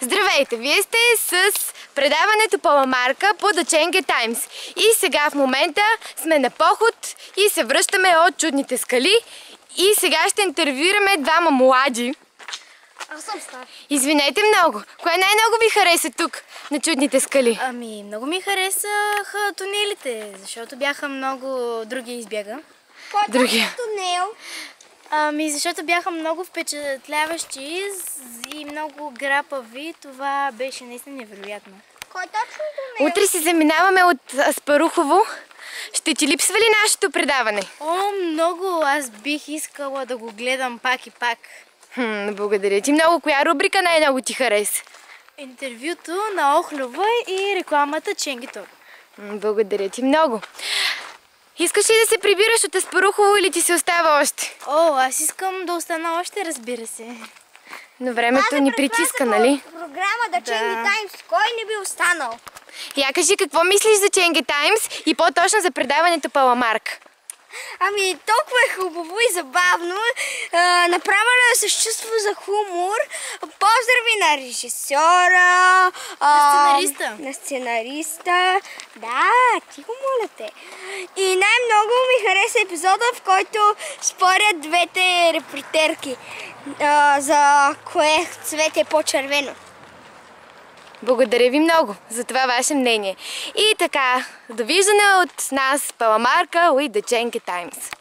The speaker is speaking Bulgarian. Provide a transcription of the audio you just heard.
Здравейте! Вие сте с предаването Паламарка по The Chang'e Times. И сега в момента сме на поход и се връщаме от Чудните скали. И сега ще интервюираме двама млади. Аз съм стар. Извинете много. Кое най-много ви хареса тук на Чудните скали? Много ми харесаха тунелите, защото бяха много... Други избяга. Други. Тунел? Защото бяха много впечатляващи и много грапави. Това беше наистина невероятно. Кой точно тунел? Утре си заминаваме от Аспарухово. Ще ти липсва ли нашето предаване? Много! Аз бих искала да го гледам пак и пак. Благодаря ти много. Коя рубрика най-много ти хареса? Интервюто на Охлюва и рекламата Chang'e Tour. Благодаря ти много. Искаш ли да се прибираш от Аспарухово или ти се остава още? Аз искам да остана още, разбира се. Но времето ни притиска, нали? Програма The Chang'e Times. Кой не би останал? Я кажи какво мислиш за Chang'e Times и по-точно за предаването Паламарка. Толкова е хубаво и забавно. Направено е с чувство за хумор. Поздрави на режисьора. На сценариста. Да, тихо моля те. И най-много ми хареса епизода, в който спорят двете репортерки за кое цвет е по-червено. Благодаря ви много за това ваше мнение. И така, довиждане от нас Паламарка with The Chang'e Times.